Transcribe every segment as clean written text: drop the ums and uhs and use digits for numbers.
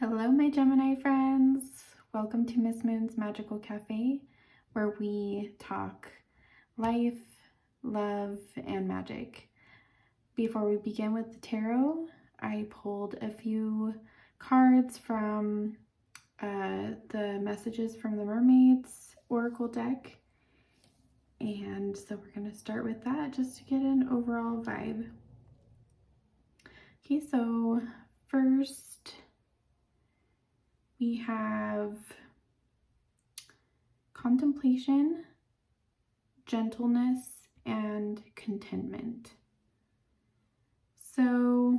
Hello, my Gemini friends. Welcome to Miss Moon's Magical Cafe, where we talk life, love, and magic. Before we begin with the tarot, I pulled a few cards from the Messages from the Mermaids Oracle deck. And so we're going to start with that just to get an overall vibe. Okay, so first we have contemplation, gentleness, and contentment. So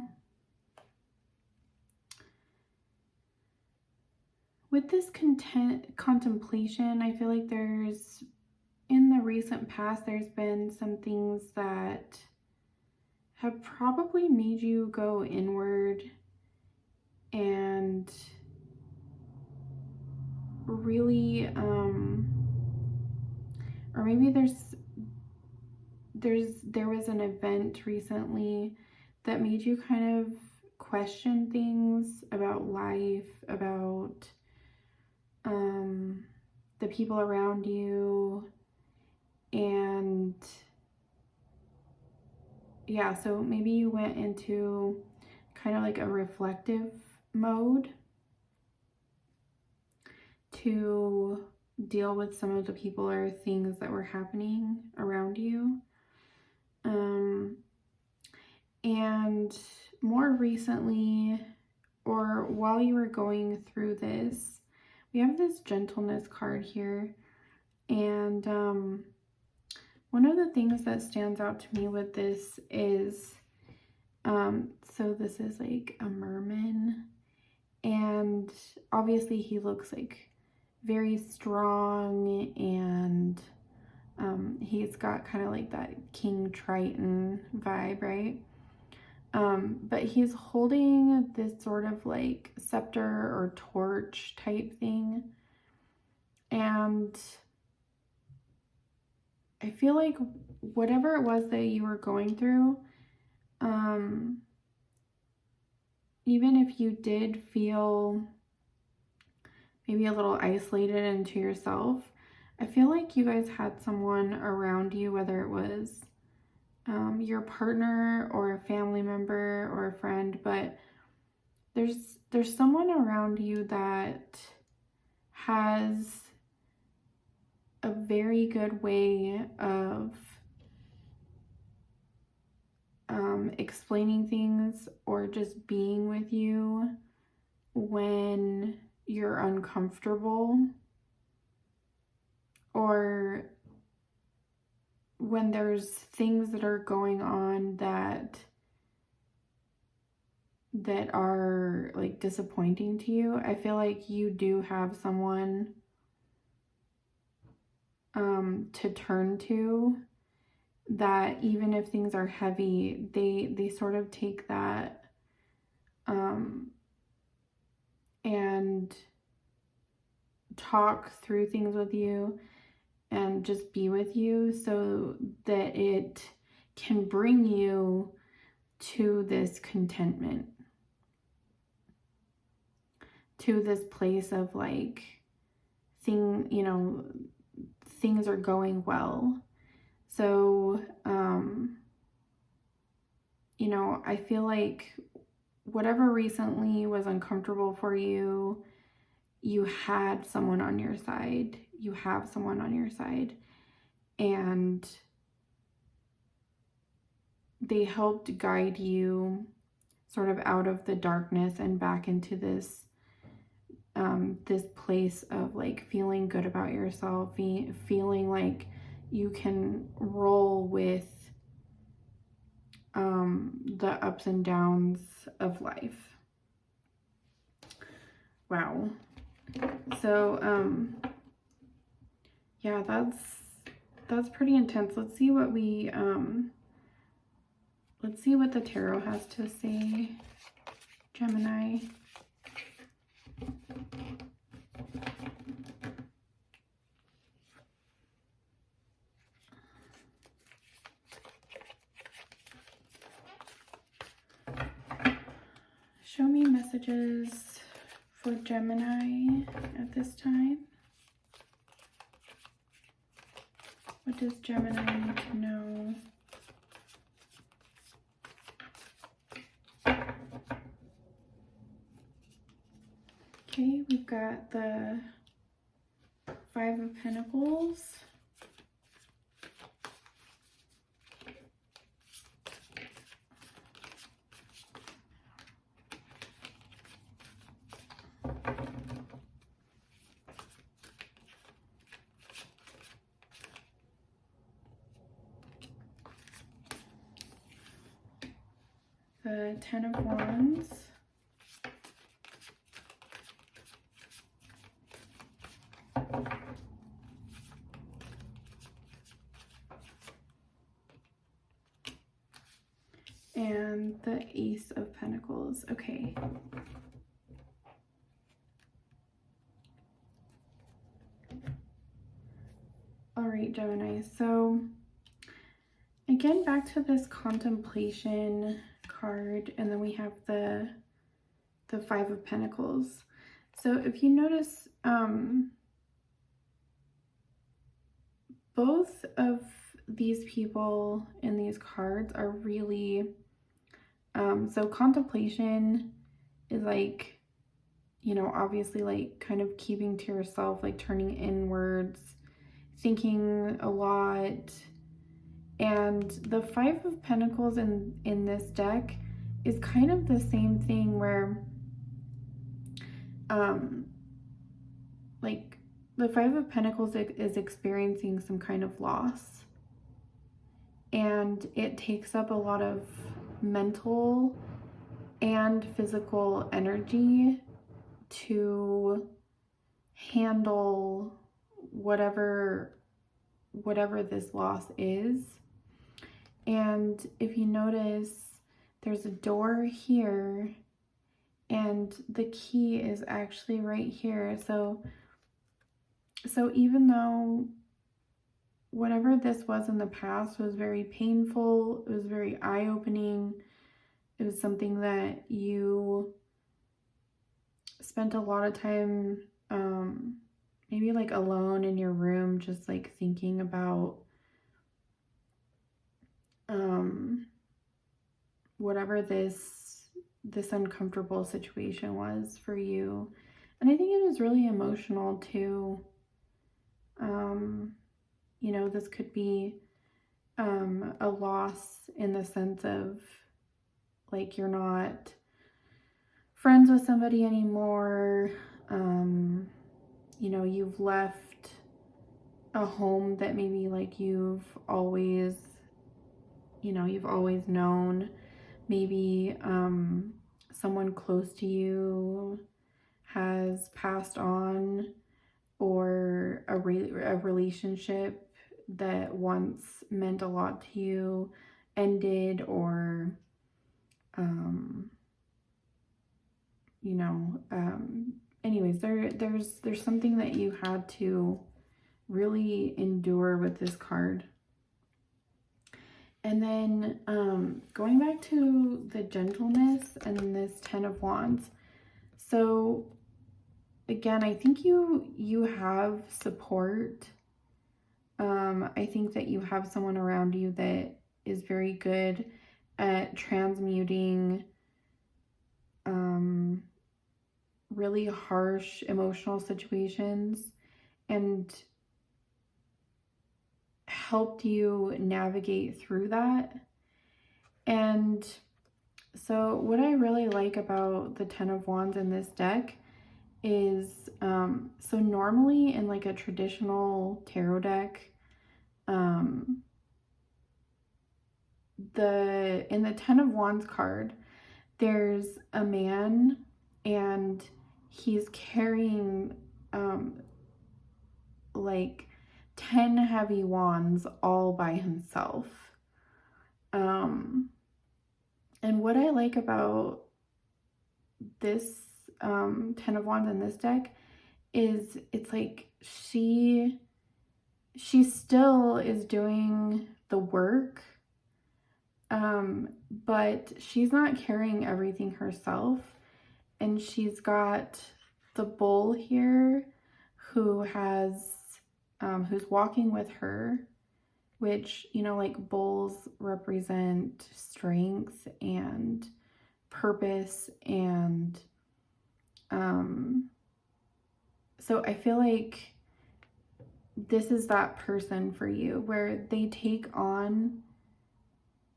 with this contemplation, I feel like in the recent past, there's been some things that have probably made you go inward and really, or maybe there was an event recently that made you kind of question things about life, about the people around you, and yeah, so maybe you went into kind of like a reflective mode to deal with some of the people or things that were happening around you. And more recently, or while you were going through this, we have this gentleness card here. And one of the things that stands out to me with this is, so this is like a merman, and obviously he looks like very strong, and he's got kind of like that King Triton vibe, right? But he's holding this sort of like scepter or torch type thing, and I feel like whatever it was that you were going through, even if you did feel maybe a little isolated into yourself, I feel like you guys had someone around you, whether it was your partner or a family member or a friend, but there's someone around you that has a very good way of explaining things or just being with you when you're uncomfortable, or when there's things that are going on that are like disappointing to you. I feel like you do have someone to turn to, that even if things are heavy, they sort of take that and talk through things with you and just be with you, so that it can bring you to this contentment, to this place of like things are going well. So I feel like whatever recently was uncomfortable for you, you had someone on your side. You have someone on your side, and they helped guide you sort of out of the darkness and back into this this place of like feeling good about yourself, feeling like you can roll with the ups and downs of life. Wow. So yeah, that's pretty intense. Let's see what the tarot has to say, Gemini. Show me messages for Gemini at this time? What does Gemini need to know? Okay, we've got the Five of Pentacles. The Ten of Wands. And the Ace of Pentacles. Okay. All right, Gemini. So again, back to this contemplation card, and then we have the Five of Pentacles. So if you notice, both of these people in these cards are really, so contemplation is like, you know, obviously like kind of keeping to yourself, like turning inwards, thinking a lot. And the Five of Pentacles in this deck is kind of the same thing where, like the Five of Pentacles is experiencing some kind of loss. And it takes up a lot of mental and physical energy to handle whatever this loss is. And if you notice, there's a door here and the key is actually right here. So even though whatever this was in the past was very painful, it was very eye-opening, it was something that you spent a lot of time maybe like alone in your room, just like thinking about whatever this uncomfortable situation was for you. And I think it was really emotional too. You know, this could be a loss in the sense of like you're not friends with somebody anymore. You know, you've left a home that maybe like you've always known. Maybe someone close to you has passed on, or a relationship that once meant a lot to you ended, or you know, anyways, there's something that you had to really endure with this card. And then going back to the gentleness and this Ten of Wands. So again, I think you have support. I think that you have someone around you that is very good at transmuting really harsh emotional situations and helped you navigate through that. And so what I really like about the Ten of Wands in this deck is, so normally in like a traditional tarot deck, in the Ten of Wands card, there's a man and he's carrying like 10 heavy wands all by himself. And what I like about this Ten of Wands in this deck is it's like she still is doing the work, but she's not carrying everything herself, and she's got the bull here who has, who's walking with her, which, you know, like bulls represent strength and purpose. And so I feel like this is that person for you, where they take on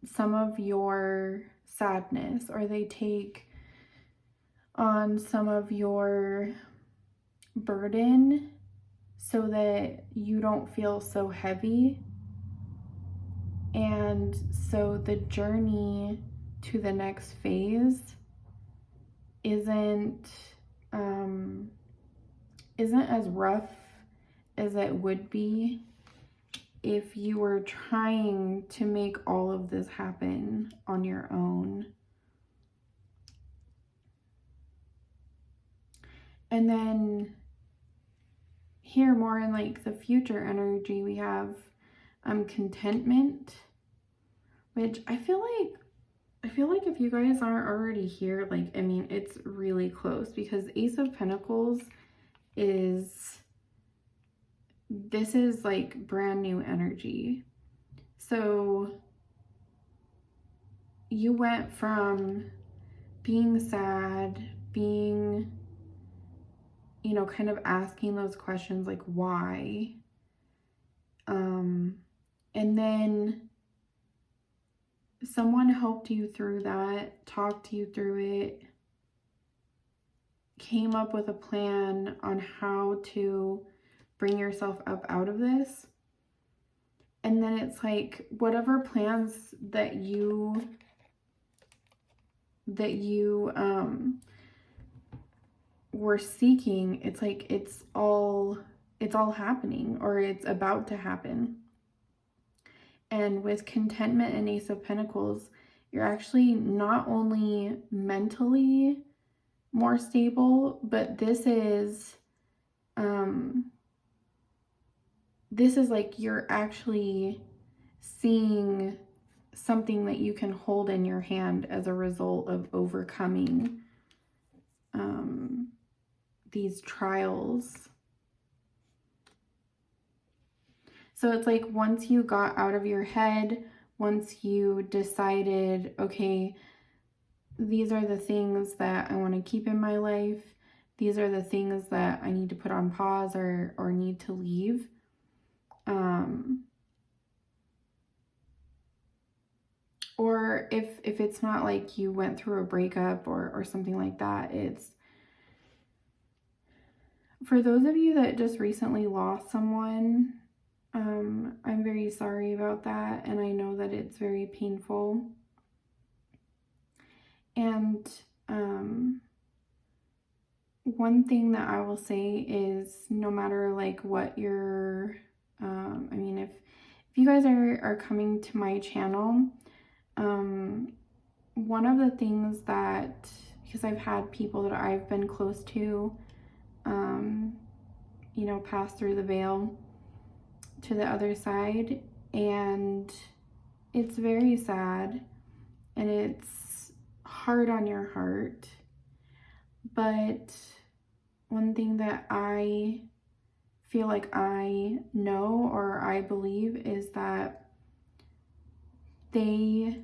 some of your sadness, or they take on some of your burden so that you don't feel so heavy. And so the journey to the next phase isn't as rough as it would be if you were trying to make all of this happen on your own. And then here, more in like the future energy, we have contentment, which I feel like if you guys aren't already here, like, I mean, it's really close, because Ace of Pentacles is like brand new energy. So you went from being sad, being, you know, kind of asking those questions like why, and then someone helped you through that, talked you through it, came up with a plan on how to bring yourself up out of this. And then it's like whatever plans that you were seeking, it's like it's all happening, or it's about to happen. And with contentment and Ace of Pentacles, you're actually not only mentally more stable, but this is like you're actually seeing something that you can hold in your hand as a result of overcoming these trials. So it's like once you got out of your head, once you decided, okay, these are the things that I want to keep in my life, these are the things that I need to put on pause or need to leave. Or if it's not like you went through a breakup or something like that, it's for those of you that just recently lost someone, I'm very sorry about that, and I know that it's very painful. And one thing that I will say is, no matter like what your I mean, if you guys are coming to my channel, one of the things that, because I've had people that I've been close to, you know, pass through the veil to the other side, and it's very sad and it's hard on your heart. But one thing that I feel like I know, or I believe, is that they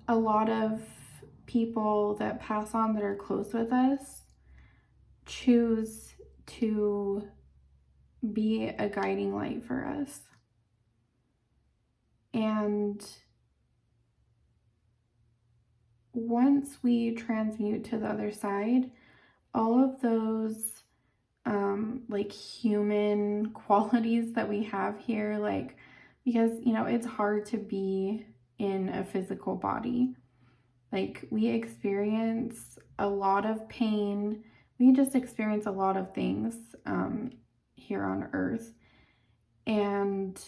a lot of people that pass on that are close with us choose to be a guiding light for us. And once we transmute to the other side, all of those like human qualities that we have here, like, because, you know, it's hard to be in a physical body. Like, we experience a lot of pain. We just experience a lot of things here on Earth. And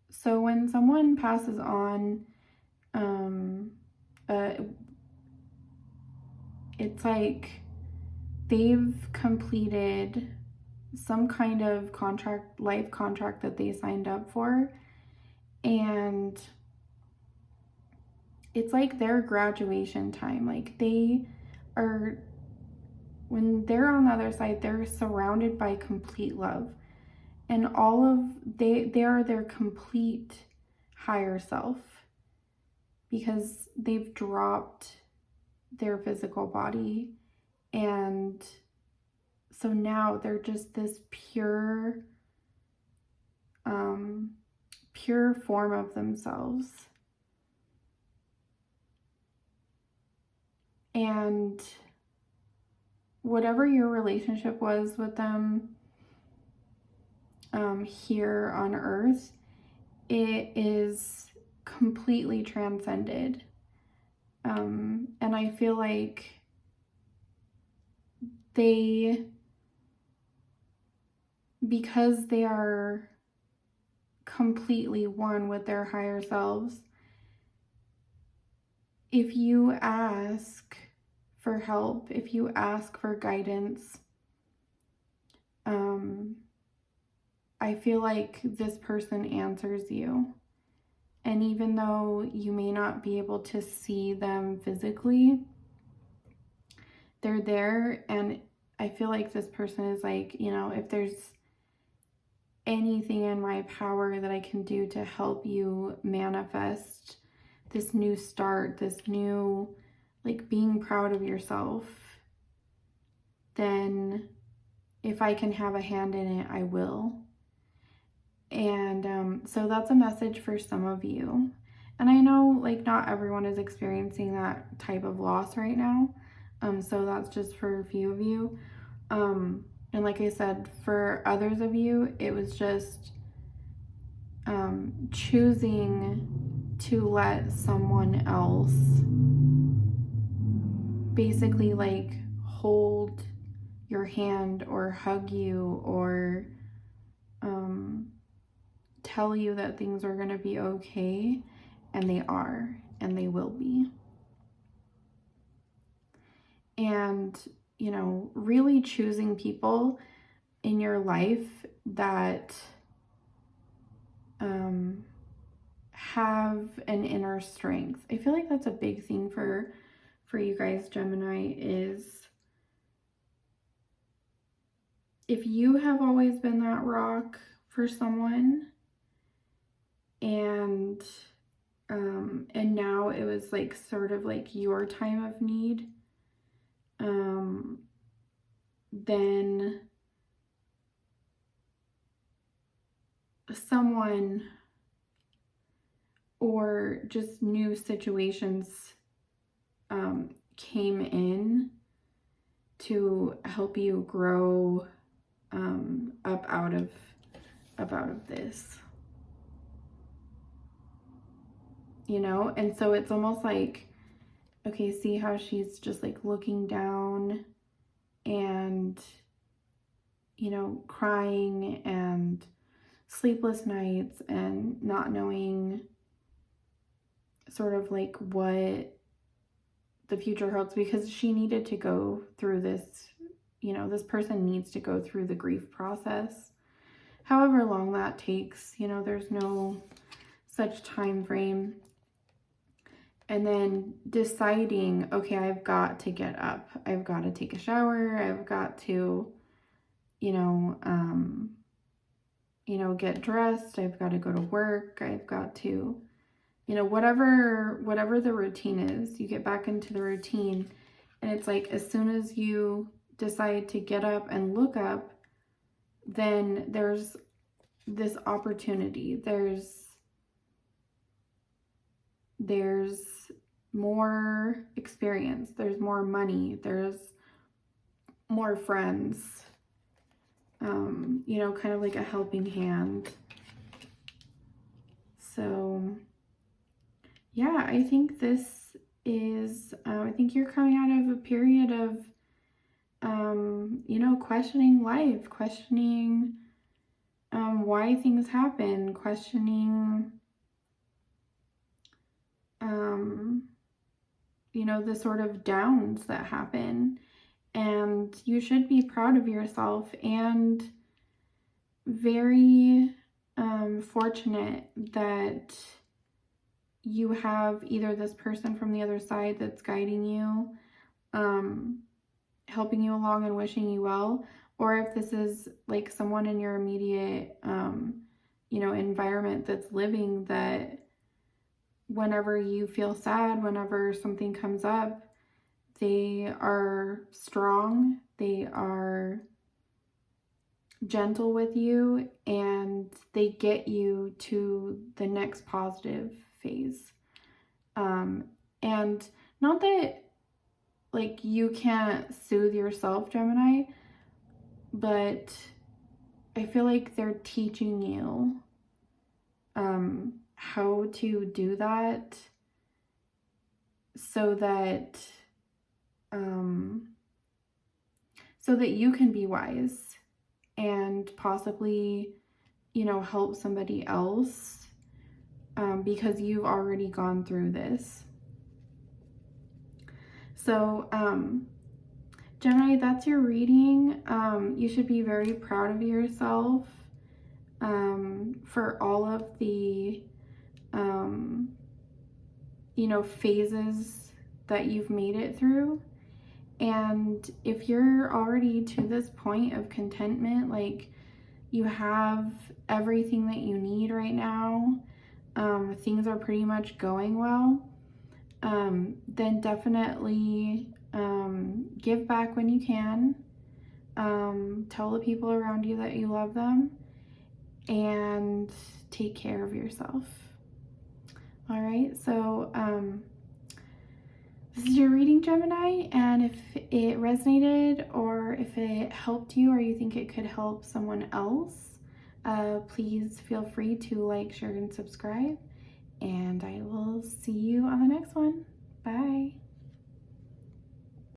so when someone passes on, it's like they've completed some kind of life contract that they signed up for, and it's like their graduation time. Like they are, when they're on the other side, they're surrounded by complete love. And all of, they are their complete higher self because they've dropped their physical body. And so now they're just this pure, pure form of themselves. And whatever your relationship was with them here on earth, it is completely transcended. And I feel like because they are completely one with their higher selves, if you ask for help, if you ask for guidance, I feel like this person answers you. And even though you may not be able to see them physically, they're there. And I feel like this person is like, you know, if there's anything in my power that I can do to help you manifest this new start, this new, like, being proud of yourself, then if I can have a hand in it, I will. And so that's a message for some of you. And I know, like, not everyone is experiencing that type of loss right now. So that's just for a few of you. And like I said, for others of you, it was just choosing to let someone else basically, like, hold your hand or hug you or tell you that things are going to be okay, and they are, and they will be. And, you know, really choosing people in your life that have an inner strength. I feel like that's a big thing for you guys, Gemini, is if you have always been that rock for someone, and now it was like sort of like your time of need, then someone or just new situations came in to help you grow up out of this, you know. And so it's almost like, okay, see how she's just like looking down and, you know, crying and sleepless nights and not knowing sort of like what the future holds, because she needed to go through this, you know, this person needs to go through the grief process, however long that takes, you know, there's no such time frame. And then deciding, okay, I've got to get up, I've got to take a shower, I've got to, you know, get dressed, I've got to go to work, I've got to, you know, whatever the routine is, you get back into the routine. And it's like, as soon as you decide to get up and look up, then there's this opportunity, there's more experience, there's more money, there's more friends, you know, kind of like a helping hand. So yeah, I think this is, I think you're coming out of a period of, you know, questioning life, questioning why things happen, questioning, you know, the sort of downs that happen. And you should be proud of yourself and very fortunate that you have either this person from the other side that's guiding you, helping you along and wishing you well, or if this is like someone in your immediate, environment that's living, that whenever you feel sad, whenever something comes up, they are strong, they are gentle with you, and they get you to the next positive phase. And not that like you can't soothe yourself, Gemini, but I feel like they're teaching you how to do that so that you can be wise and possibly, help somebody else, because you've already gone through this. So, Gemini, that's your reading. You should be very proud of yourself for all of the, phases that you've made it through. And if you're already to this point of contentment, like you have everything that you need right now, things are pretty much going well, then definitely give back when you can. Tell the people around you that you love them, and take care of yourself. All right, so this is your reading, Gemini, and if it resonated or if it helped you or you think it could help someone else, please feel free to like, share, and subscribe, and I will see you on the next one. Bye.